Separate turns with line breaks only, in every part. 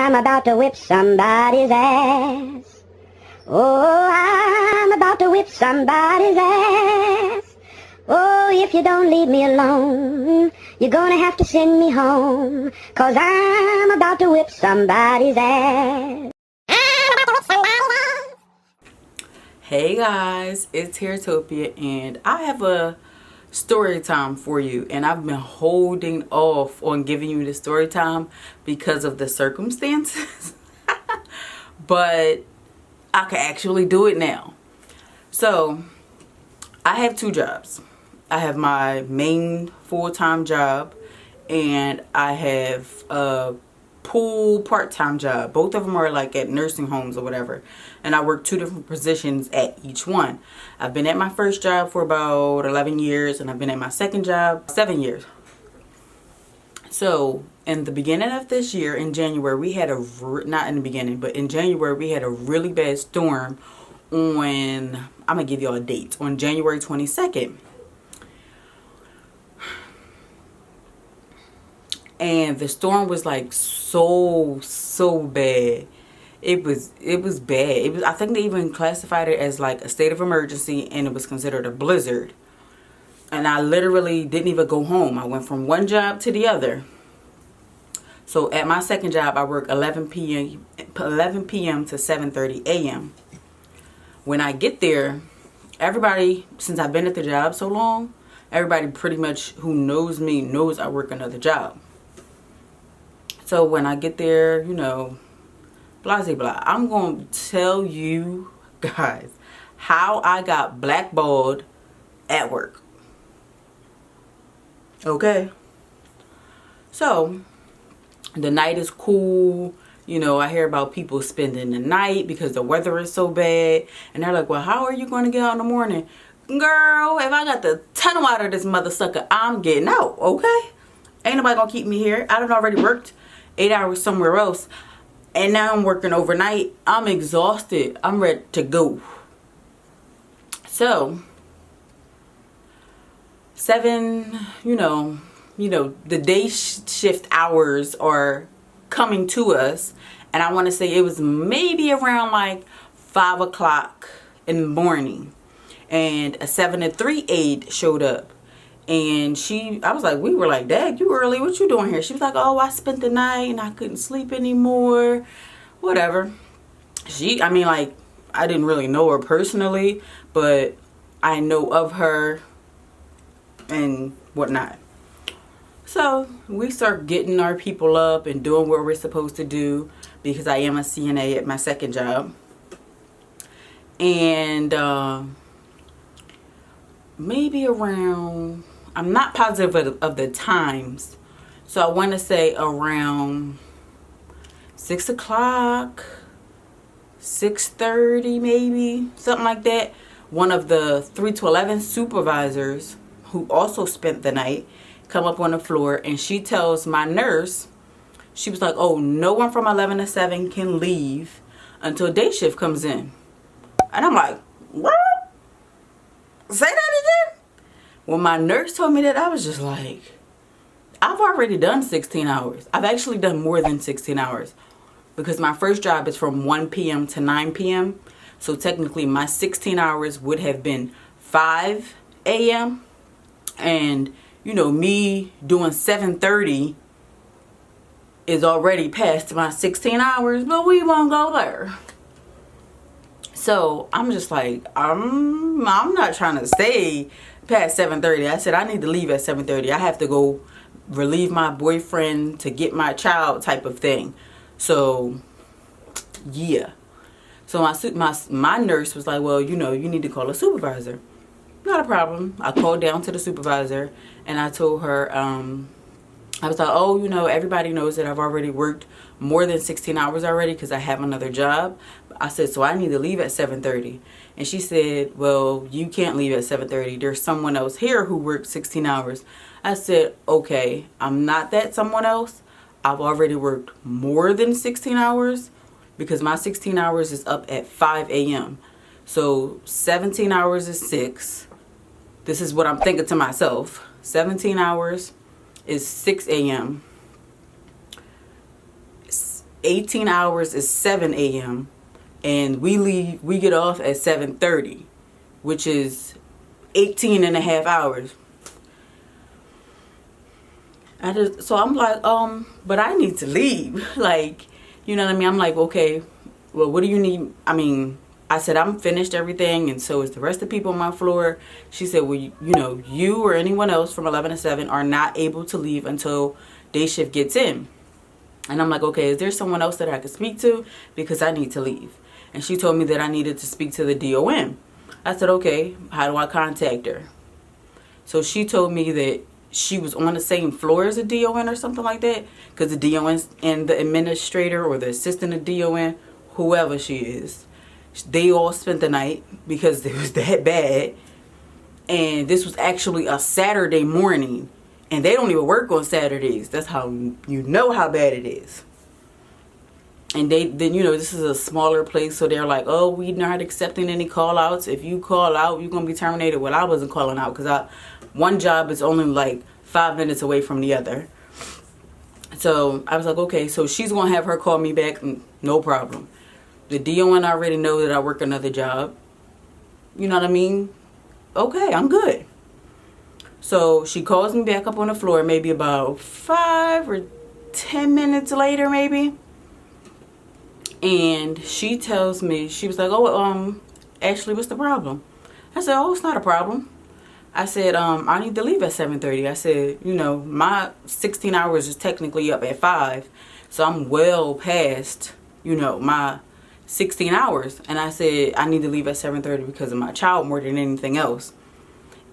I'm about to whip somebody's ass. Oh, I'm about to whip somebody's ass. Oh, if you don't leave me alone, you're gonna have to send me home, 'cause I'm about to whip somebody's ass.
Hey guys, it's Hairtopia, and I have a story time for you, and I've been holding off on giving you the story time because of the circumstances. But I can actually do it now. So I have two jobs. I have my main full-time job, and I have a pool part-time job. Both of them are like at nursing homes or whatever, and I work two different positions at each one. I've been at my first job for about 11 years, and I've been at my second job 7 years. So in the beginning of this year, in January, we had not in the beginning, but in January we had a really bad storm on, I'm gonna give y'all a date, on January 22nd. And the storm was like so bad. It was bad. I think they even classified it as like a state of emergency, and it was considered a blizzard. And I literally didn't even go home. I went from one job to the other. So at my second job, I work 11 p.m. to 7:30 a.m. When I get there, everybody, since I've been at the job so long, everybody pretty much who knows me knows I work another job. So when I get there, you know, blah, blah, blah. I'm going to tell you guys how I got blackballed at work. Okay? So, the night is cool. You know, I hear about people spending the night because the weather is so bad. And they're like, well, how are you going to get out in the morning? Girl, if I got the tunnel out of this mother sucker, I'm getting out, okay? Ain't nobody going to keep me here. I done already worked 8 hours somewhere else, and now I'm working overnight. I'm exhausted. I'm ready to go. So 7, you know, the day shift hours are coming to us, and I want to say it was maybe around like 5 o'clock in the morning, and a 7 to 3 aide showed up. And we were like, Dad, you early, what you doing here? She was like, oh, I spent the night and I couldn't sleep anymore, whatever. I didn't really know her personally, but I know of her and whatnot. So we start getting our people up and doing what we're supposed to do, because I am a CNA at my second job. And maybe around, I'm not positive of the times, so I want to say around 6 o'clock, 6:30 maybe, something like that. One of the 3 to 11 supervisors, who also spent the night, come up on the floor, and she tells my nurse, she was like, oh, no one from 11 to 7 can leave until day shift comes in. And I'm like, what? Say that again? When my nurse told me that, I was just like, I've already done 16 hours. I've actually done more than 16 hours, because my first job is from 1 p.m. to 9 p.m. So technically my 16 hours would have been 5 a.m. And, you know, me doing 7:30 is already past my 16 hours, but we won't go there. So I'm just like, I'm not trying to stay past 7:30. I said I need to leave at 7:30. I have to go relieve my boyfriend to get my child, type of thing. So yeah. So my nurse was like, well, you know, you need to call a supervisor. Not a problem. I called down to the supervisor, and I told her, I was like, oh, you know, everybody knows that I've already worked more than 16 hours already because I have another job. I said, so I need to leave at 7:30. And she said, well, you can't leave at 7:30. There's someone else here who works 16 hours. I said, okay, I'm not that someone else. I've already worked more than 16 hours because my 16 hours is up at 5 a.m. So 17 hours is 6. This is what I'm thinking to myself. 17 hours is 6 a.m. 18 hours is 7 a.m. and we get off at 7:30, which is 18 and a half hours. So I'm like, but I need to leave. Like, you know what I mean? I'm like, okay, well, what do you need? I mean, I said, I'm finished everything, and so is the rest of the people on my floor. She said, well, you know, you or anyone else from 11 to 7 are not able to leave until day shift gets in. And I'm like, okay, is there someone else that I could speak to? Because I need to leave. And she told me that I needed to speak to the DON. I said, okay, how do I contact her? So she told me that she was on the same floor as a DON or something like that. Because the DON and the administrator or the assistant of DON, whoever she is, they all spent the night because it was that bad. And this was actually a Saturday morning. And they don't even work on Saturdays. That's how you know how bad it is. And then, you know, this is a smaller place. So they're like, oh, we're not accepting any call outs. If you call out, you're going to be terminated. Well, I wasn't calling out because one job is only like 5 minutes away from the other. So I was like, okay, so she's going to have her call me back. No problem. The DON already know that I work another job. You know what I mean? Okay, I'm good. So she calls me back up on the floor maybe about 5 or 10 minutes later maybe. And she tells me, she was like, oh, Ashley, what's the problem? I said, oh, it's not a problem. I said, I need to leave at 7:30. I said, you know, my 16 hours is technically up at 5. So I'm well past, you know, my 16 hours. And I said, I need to leave at 7:30 because of my child more than anything else.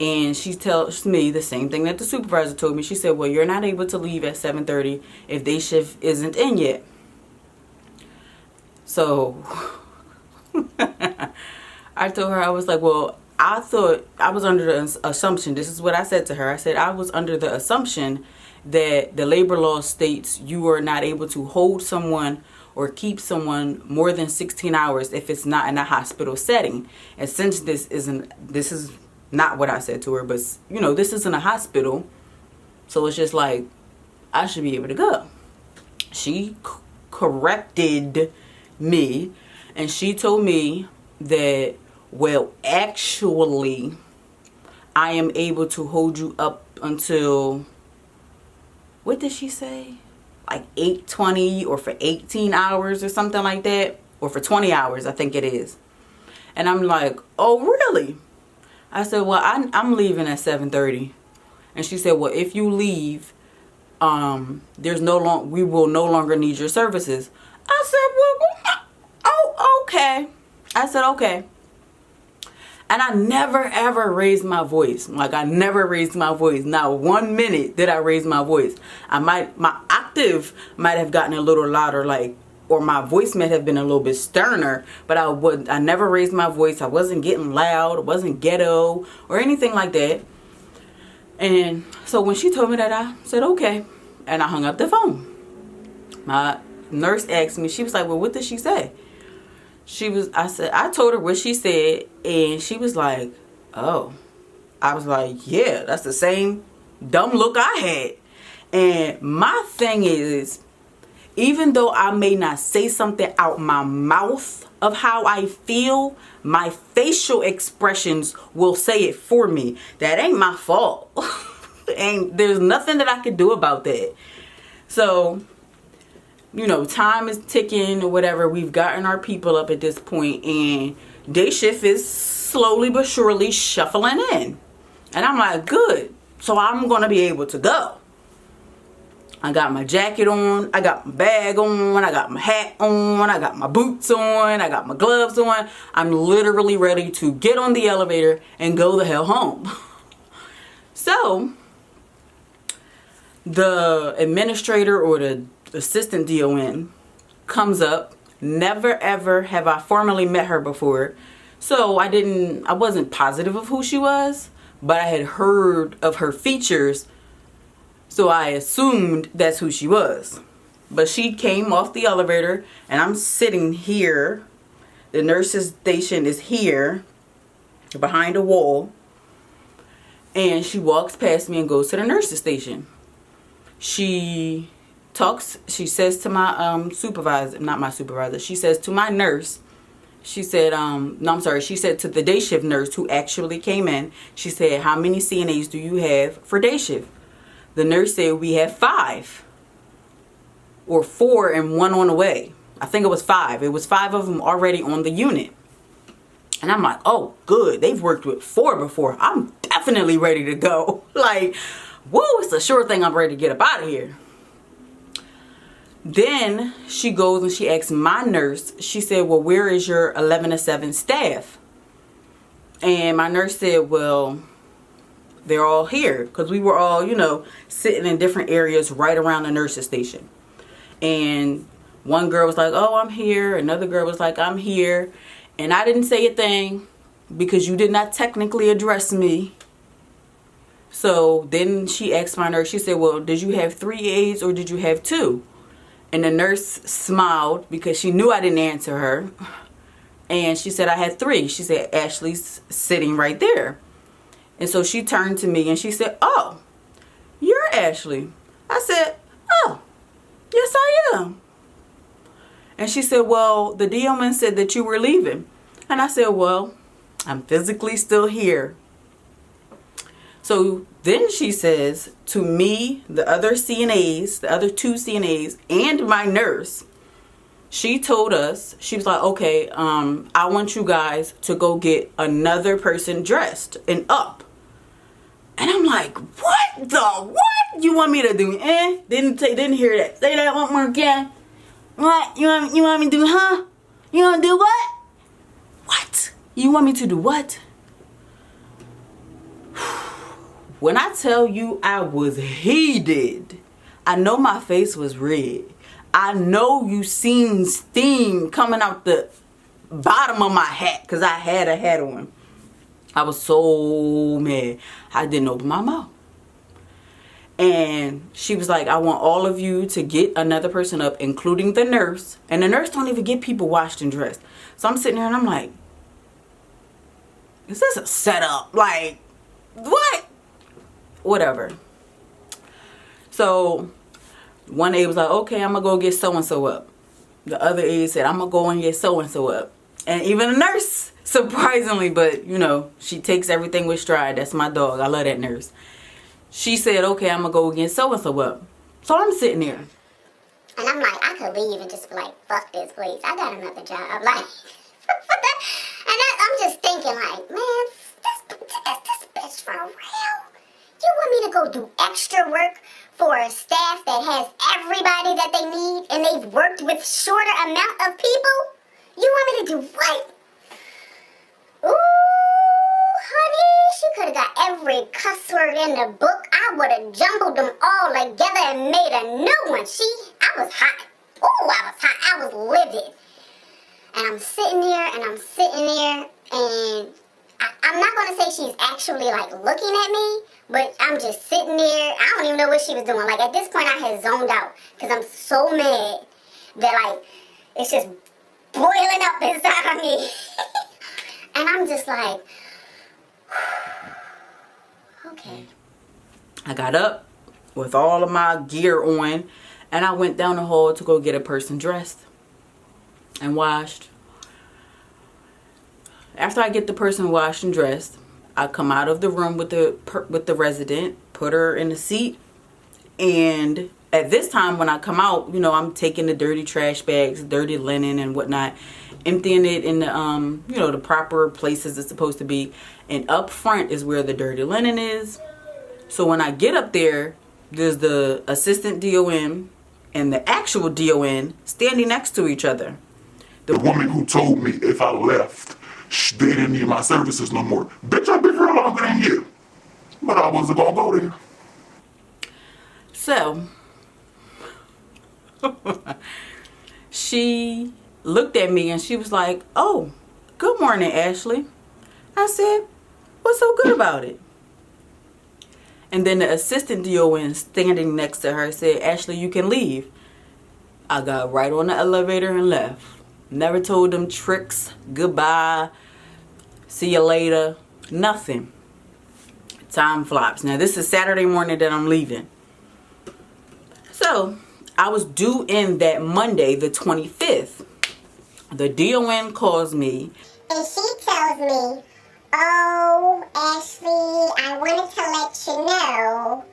And she tells me the same thing that the supervisor told me. She said, well, you're not able to leave at 7:30 if day shift isn't in yet. So I told her, I was like, well, I thought I was under the assumption, this is what I said to her. I said, I was under the assumption that the labor law states you are not able to hold someone or keep someone more than 16 hours if it's not in a hospital setting. And since this is not what I said to her, but you know, this isn't a hospital, so it's just like I should be able to go. She corrected me and she told me that, well, actually I am able to hold you up until, what did she say, like 8:20 or for 18 hours or something like that, or for 20 hours I think it is. And I'm like, oh really? I said, well, I'm leaving at 7:30. And she said, well, if you leave, we will no longer need your services. I said, well, oh, okay. I said, okay. And I never ever raised my voice. Like, I never raised my voice. Not 1 minute did I raise my voice. My octave might have gotten a little louder, like, or my voice might have been a little bit sterner, but I never raised my voice. I wasn't getting loud. It wasn't ghetto or anything like that. And so when she told me that, I said, okay. And I hung up the phone. My nurse asked me, she was like, well, what did she say? I told her what she said, and she was like, oh. I was like, yeah, that's the same dumb look I had. And my thing is, even though I may not say something out my mouth of how I feel, my facial expressions will say it for me. That ain't my fault. There's nothing that I could do about that. So, you know, time is ticking or whatever. We've gotten our people up at this point, and day shift is slowly but surely shuffling in. And I'm like, good. So I'm going to be able to go. I got my jacket on, I got my bag on, I got my hat on, I got my boots on, I got my gloves on. I'm literally ready to get on the elevator and go the hell home. So the administrator or the assistant DON comes up. Never ever have I formally met her before. So I wasn't positive of who she was, but I had heard of her features. So I assumed that's who she was. But she came off the elevator and I'm sitting here. The nurse's station is here behind a wall. And she walks past me and goes to the nurse's station. She she says to my supervisor, not my supervisor, she says to my nurse, she said, no, I'm sorry, she said to the day shift nurse who actually came in, she said, how many CNAs do you have for day shift? The nurse said, we have 5. Or 4 and 1 on the way. I think it was 5. It was 5 of them already on the unit. And I'm like, oh, good. They've worked with 4 before. I'm definitely ready to go. Like, woo, it's a sure thing I'm ready to get up out of here. Then she goes and she asks my nurse, she said, well, where is your 11 to 7 staff? And my nurse said, well, they're all here. Because we were all, you know, sitting in different areas right around the nurse's station. And one girl was like, oh, I'm here. Another girl was like, I'm here. And I didn't say a thing because you did not technically address me. So then she asked my nurse, she said, well, did you have 3 aides or did you have 2? And the nurse smiled because she knew I didn't answer her. And she said, I had 3. She said, Ashley's sitting right there. And so she turned to me and she said, oh, you're Ashley. I said, oh, yes, I am. And she said, well, the DON said that you were leaving. And I said, well, I'm physically still here. So then she says to me, the other CNAs, the other 2 CNAs, and my nurse, she told us, she was like, okay, I want you guys to go get another person dressed and up. And I'm like, what? You want me to do? Didn't hear that. Say that one more again. What? You want me to do, huh? You want to do what? What? You want me to do what? When I tell you I was heated, I know my face was red. I know you seen steam coming out the bottom of my hat because I had a hat on. I was so mad. I didn't open my mouth. And she was like, I want all of you to get another person up, including the nurse. And the nurse don't even get people washed and dressed. So I'm sitting there and I'm like, is this a setup? Like, what? Whatever. So one aide was like, okay, I'm going to go get so-and-so up. The other aide said, I'm going to go and get so-and-so up. And even the nurse, surprisingly, but, you know, she takes everything with stride. That's my dog. I love that nurse. She said, okay, I'm going to go and get so-and-so up. So I'm sitting there.
And I'm like, I could leave and just be like, fuck this place. I got another job. Like, I'm just thinking like, man, this bitch for real? You want me to go do extra work for a staff that has everybody that they need and they've worked with shorter amount of people? You want me to do what? Ooh, honey, she could have got every cuss word in the book. I would have jumbled them all together and made a new one. I was hot. Ooh, I was hot. I was livid. And I'm sitting there and I'm not going to say she's actually like looking at me, but I'm just sitting there. I don't even know what she was doing. Like at this point I had zoned out because I'm so mad that like it's just boiling up inside of me. And I'm just like, okay.
I got up with all of my gear on and I went down the hall to go get a person dressed and washed. After I get the person washed and dressed, I come out of the room with the resident, put her in the seat, and at this time when I come out, you know, I'm taking the dirty trash bags, dirty linen and whatnot, emptying it in the you know, the proper places it's supposed to be, and up front is where the dirty linen is. So when I get up there, there's the assistant DON and the actual DON standing next to each other.
The woman who told me if I left, they didn't need my services no more. Bitch, I've been here longer than you. But I wasn't gonna go there.
So, she looked at me and she was like, oh, good morning, Ashley. I said, what's so good about it? And then the assistant DON standing next to her said, Ashley, you can leave. I got right on the elevator and left. Never told them tricks, goodbye, see you later, nothing. Time flops. Now this is Saturday morning that I'm leaving. So I was due in that Monday, the 25th. The DON calls me.
And she tells me, oh, Ashley, I wanted to let you know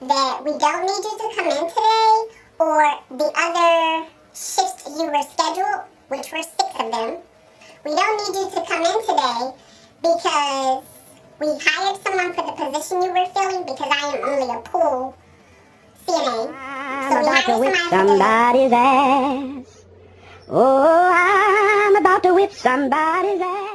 that we don't need you to come in today, or the other shifts you were scheduled, which were 6 of them. We don't need you to come in today because we hired someone for the position you were filling, because I am only a pool CNA.
I'm about to whip somebody's ass. Oh, I'm about to whip somebody's ass.